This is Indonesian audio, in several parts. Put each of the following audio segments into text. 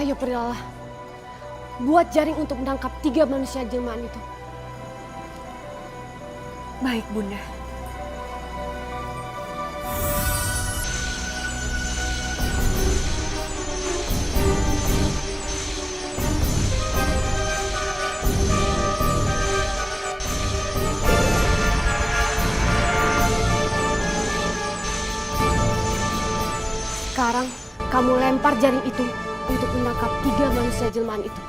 Ayo Priala, buat jaring untuk menangkap 3 manusia jelmaan itu. Baik, Bunda. Sekarang kamu lempar jaring itu untuk menangkap 3 manusia jelmaan itu.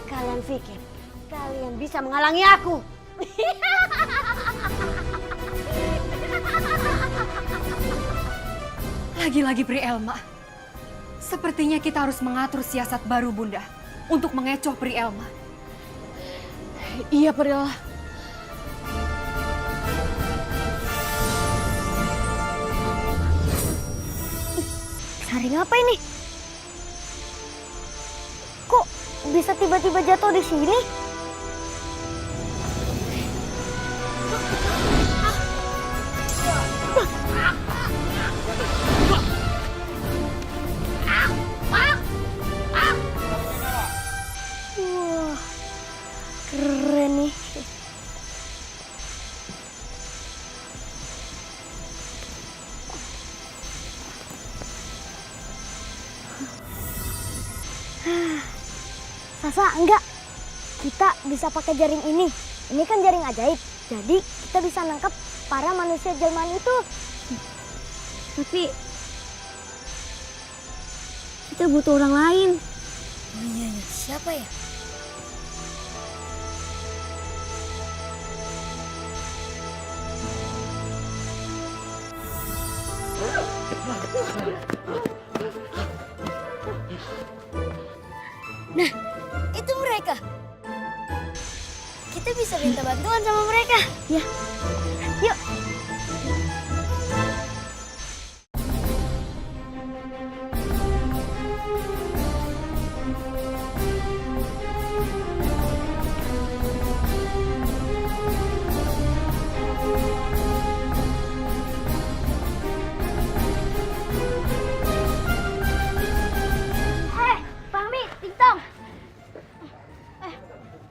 Kalian pikir kalian bisa menghalangi aku? Lagi-lagi Pri Elma. Sepertinya kita harus mengatur siasat baru, Bunda, untuk mengecoh Pri Elma. Iya Priala. Jaring apa ini? Kok bisa tiba-tiba jatuh di sini? Wah, keren nih. Sasa, enggak. Kita bisa pakai jaring ini. Ini kan jaring ajaib. Jadi kita bisa nangkap para manusia jelmaan itu. Tapi kita butuh orang lain. Oh iya, siapa ya? Nah, itu mereka. Kita bisa minta bantuan sama mereka. Ya, yuk.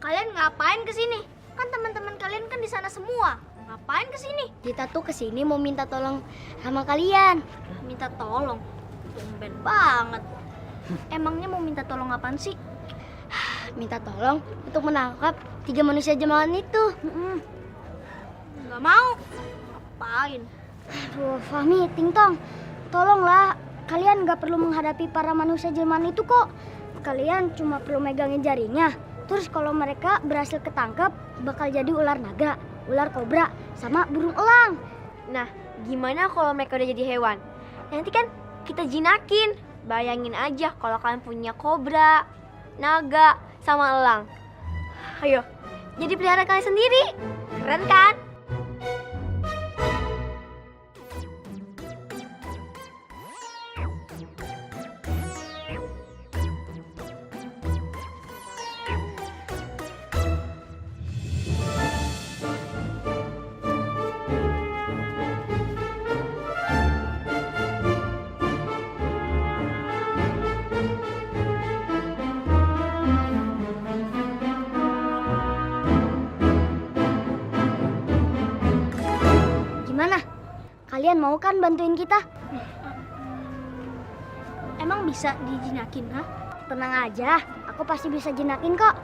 Kalian ngapain kesini? Kan teman-teman kalian kan di sana semua. Ngapain kesini? Kita tuh kesini mau minta tolong sama kalian. Minta tolong? Tumben banget. Emangnya mau minta tolong apaan sih? Minta tolong untuk menangkap 3 manusia jelmaan itu. Nggak mau. Ngapain? Aduh, Fahmi, Tingtong, tolonglah. Kalian nggak perlu menghadapi para manusia jelmaan itu kok. Kalian cuma perlu megangin jaringnya. Terus kalau mereka berhasil ketangkep, bakal jadi ular naga, ular kobra, sama burung elang. Nah, gimana kalau mereka udah jadi hewan? Nanti kan kita jinakin. Bayangin aja kalau kalian punya kobra, naga, sama elang. Ayo, jadi pelihara kalian sendiri. Keren kan? Gimana? Kalian mau kan bantuin kita? Emang bisa dijinakin, ha? Tenang aja, aku pasti bisa jinakin kok.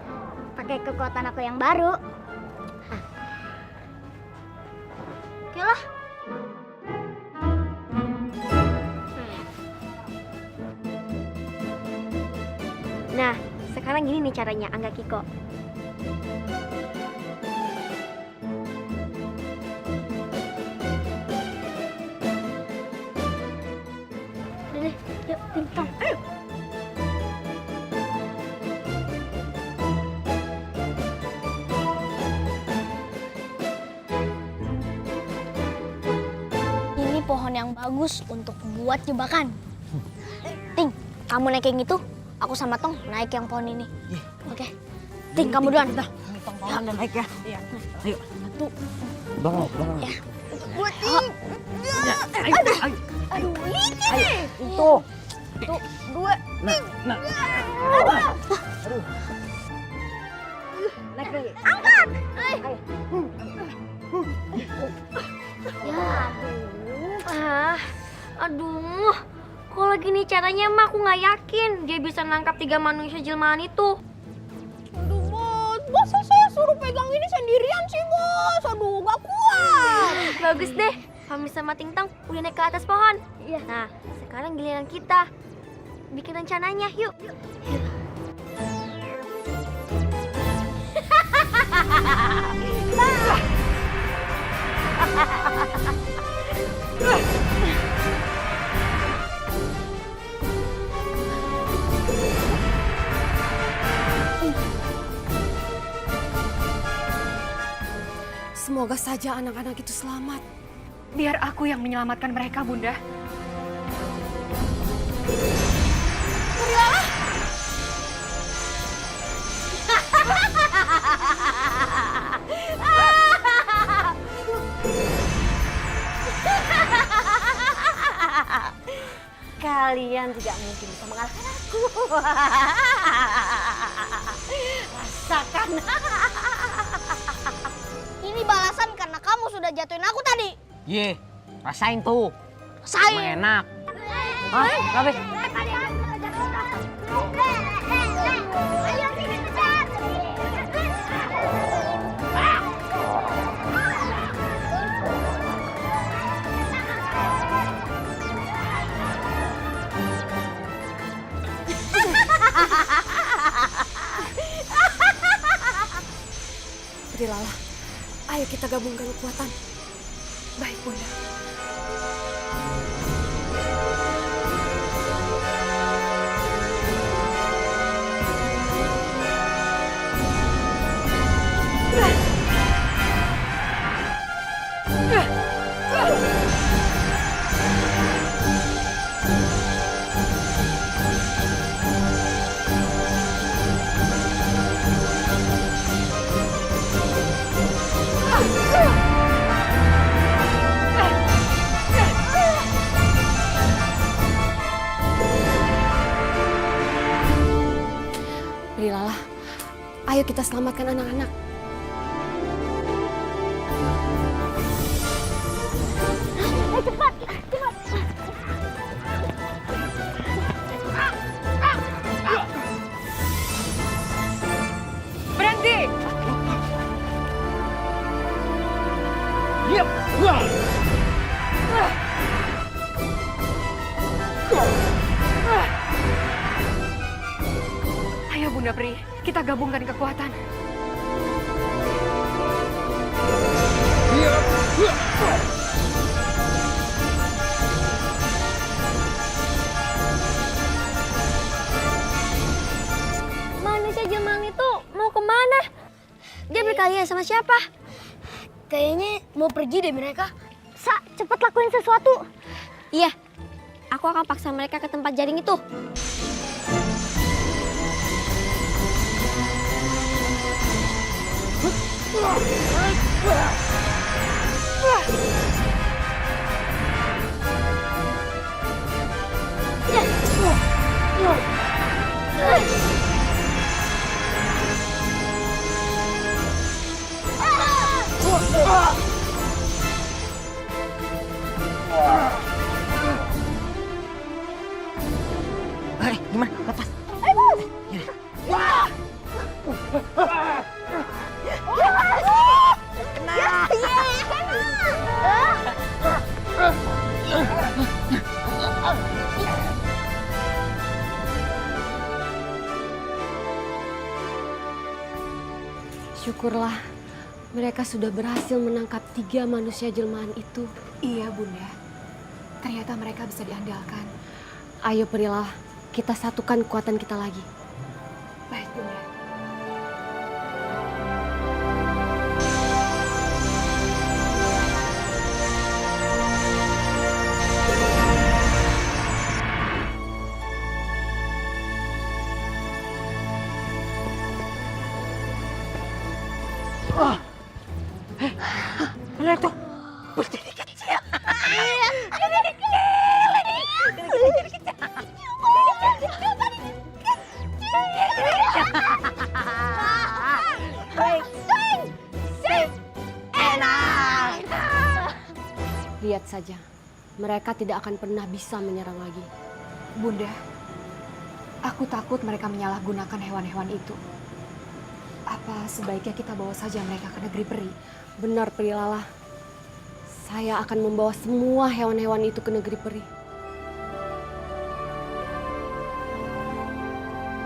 Pakai kekuatan aku yang baru. Oke lah. Nah, sekarang gini nih caranya, Angga Kiko. Udah deh, yuk, Tingtong. Ayo. Ini pohon yang bagus untuk buat jebakan. Ting, kamu naik yang itu, aku sama Tong naik yang pohon ini. Oke. Ting, kamu duluan. tongkongan dan naik ya. Iya. Ayo. Satu. Bangun, bangun. Buat Ayo. licin Ayo. nih. Itu. Tuh, 2. Nah. Aduh. Naik lagi. Angkat. Aduh. Kalau gini caranya mah aku nggak yakin dia bisa nangkap 3 manusia jelmaan itu. Aduh bos, masa saya suruh pegang ini sendirian sih bos? Aduh gak kuat. Bagus deh, Fahmi sama Tingtang udah naik ke atas pohon. Iya. Nah, sekarang giliran kita. Bikin rencananya, yuk. Semoga saja anak-anak itu selamat. Biar aku yang menyelamatkan mereka, Bunda. Kalian tidak mungkin bisa mengalahkan aku. Rasakan. Ini balasan karena kamu sudah jatuhin aku tadi. Ye, rasain tuh. Rasain. Enak. Hah? Kenapa? Ayo sini kejar. Berilalah, ayo kita gabungkan kekuatan. Baik, Bunda. Berilalah, ayo kita selamatkan anak-anak. Berhenti! Yep. Ayo, Bunda Pri, kita gabungkan kekuatan. Manusia jelmaan itu mau kemana? Dia berkalian sama siapa? Kayaknya mau pergi deh mereka. Cepet lakuin sesuatu. Iya, aku akan paksa mereka ke tempat jaring itu. Gimana? Lepas. Syukurlah, mereka sudah berhasil menangkap 3 manusia jelmaan itu. Iya, Bunda. Ternyata mereka bisa diandalkan. Ayo Perilah, kita satukan kekuatan kita lagi. Baik, Bunda. Mana itu? Berdiri kecil. Lihat saja, mereka tidak akan pernah bisa menyerang lagi. Bunda, aku takut mereka menyalahgunakan hewan-hewan itu. Apa sebaiknya kita bawa saja mereka ke negeri peri? Benar, Prilala. Saya akan membawa semua hewan-hewan itu ke negeri peri.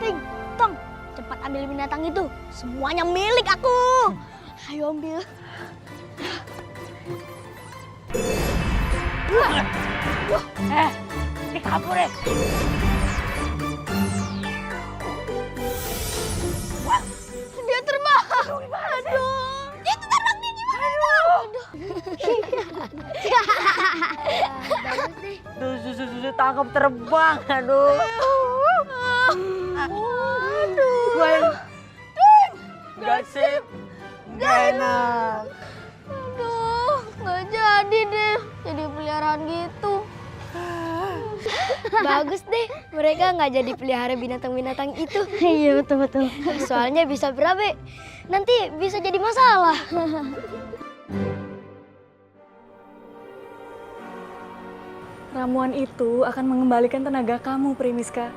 Ting, Tong, cepat ambil binatang itu. Semuanya milik aku. Ayo ambil. Dikabur ya. Dia terbang. Aduh. Itu terbangnya gimana? Aduh. Bagus deh. Tuh susu tangkap terbang. Aduh. Aduh. Gak sip. Gak enak. Aduh, nggak jadi deh. Jadi peliharaan gitu. Bagus deh, mereka nggak jadi pelihara binatang-binatang itu. Iya, betul-betul. Soalnya bisa berabe. Nanti bisa jadi masalah. Ramuan itu akan mengembalikan tenaga kamu, Primiska.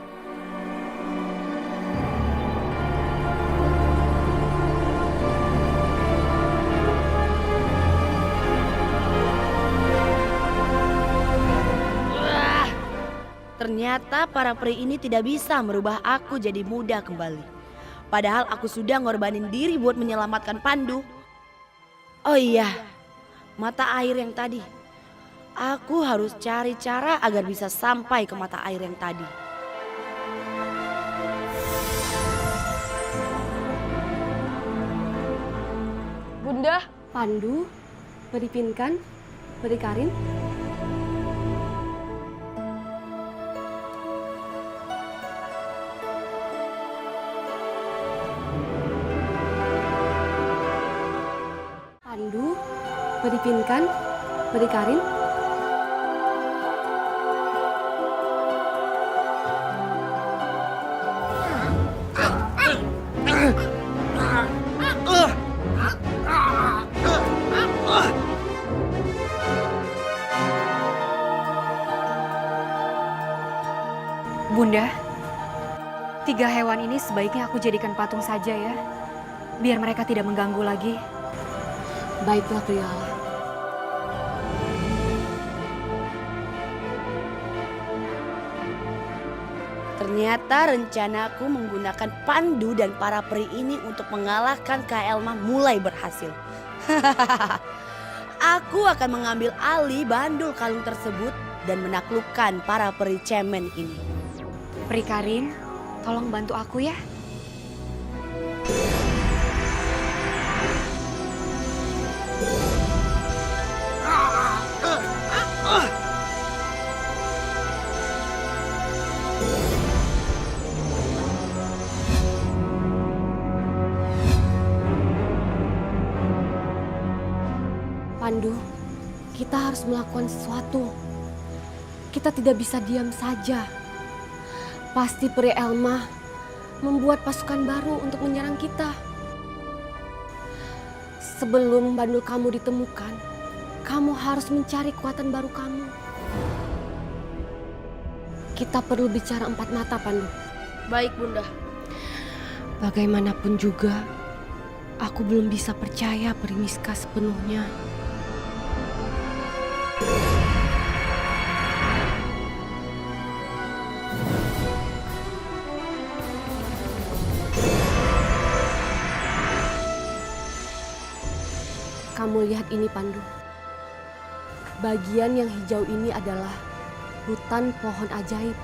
Ternyata para peri ini tidak bisa merubah aku jadi muda kembali. Padahal aku sudah ngorbanin diri buat menyelamatkan Pandu. Oh iya, mata air yang tadi. Aku harus cari cara agar bisa sampai ke mata air yang tadi. Bunda, Pandu, Peri Pinkan, Peri Karin. Pandu, Peri Pinkan, Peri Karin. Bunda, 3 hewan ini sebaiknya aku jadikan patung saja ya. Biar mereka tidak mengganggu lagi. Baiklah, Prilala. Ternyata rencanaku menggunakan Pandu dan para peri ini untuk mengalahkan Kak Elma mulai berhasil. Aku akan mengambil alih bandul kalung tersebut dan menaklukkan para peri cemen ini. Peri Karin, tolong bantu aku ya. Pandu, kita harus melakukan sesuatu. Kita tidak bisa diam saja. Pasti Peri Elma membuat pasukan baru untuk menyerang kita. Sebelum bandul kamu ditemukan, kamu harus mencari kekuatan baru kamu. Kita perlu bicara 4 mata, Pandu. Baik, Bunda. Bagaimanapun juga, aku belum bisa percaya Primiska sepenuhnya. Kamu lihat ini, Pandu. Bagian yang hijau ini adalah hutan pohon ajaib.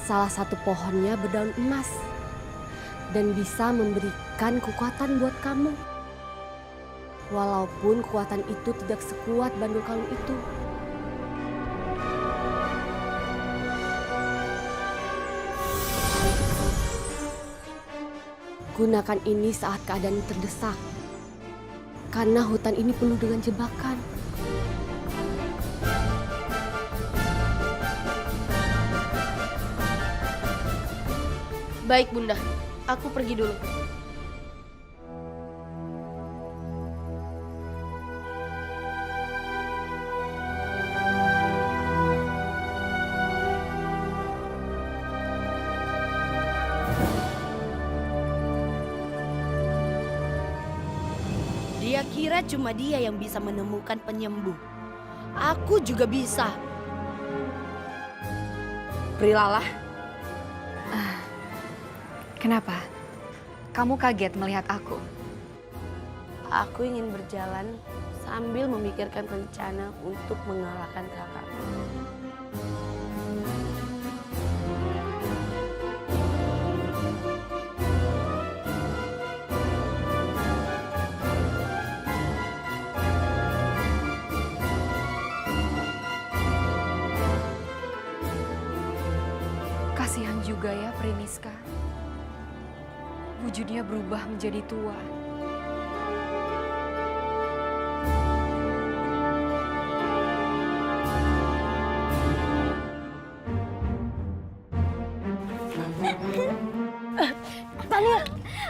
Salah satu pohonnya berdaun emas dan bisa memberikan kekuatan buat kamu. Walaupun kekuatan itu tidak sekuat bandul kalung itu. Gunakan ini saat keadaan terdesak. Karena hutan ini penuh dengan jebakan. Baik Bunda, aku pergi dulu. Dia kira cuma dia yang bisa menemukan penyembuh. Aku juga bisa. Prilalah. Kenapa? Kamu kaget melihat aku? Aku ingin berjalan sambil memikirkan rencana untuk mengalahkan kakak. Kasihan juga ya Priniska. Wujudnya berubah menjadi tua.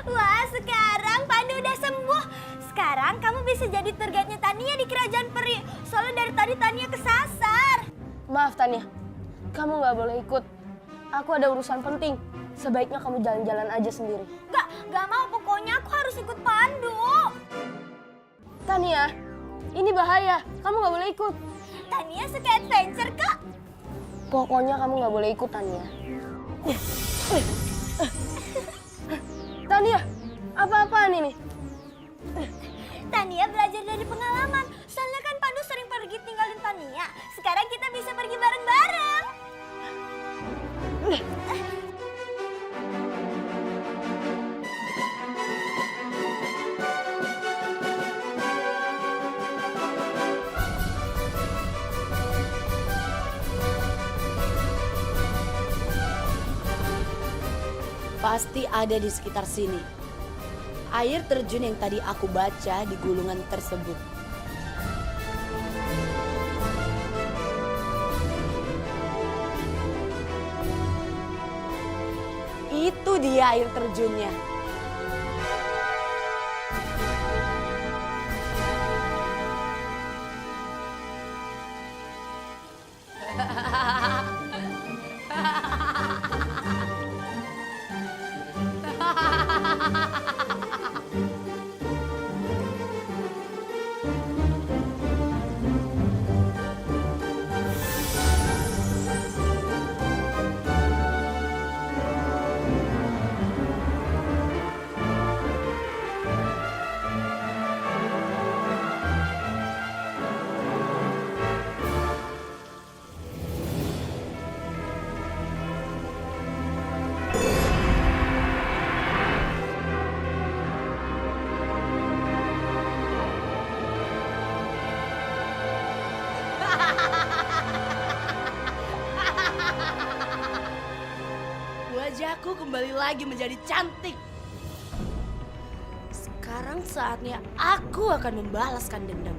Wah, sekarang Pandu udah sembuh. Sekarang kamu bisa jadi tour guide-nya Tania di kerajaan peri. Soalnya dari tadi Tania kesasar. Maaf Tania, kamu nggak boleh ikut. Aku ada urusan penting. Sebaiknya kamu jalan-jalan aja sendiri. Gak mau, pokoknya aku harus ikut Pandu. Tania, ini bahaya. Kamu nggak boleh ikut. Tania suka adventure kok. Pokoknya kamu nggak boleh ikut, Tania. Tania, apa-apaan ini? Tania belajar dari pengalaman. Soalnya kan Pandu sering pergi tinggalin Tania. Sekarang kita bisa pergi bareng-bareng. Pasti ada di sekitar sini. Air terjun yang tadi aku baca di gulungan tersebut. Itu dia air terjunnya. Wajahku kembali lagi menjadi cantik. Sekarang saatnya aku akan membalaskan dendam.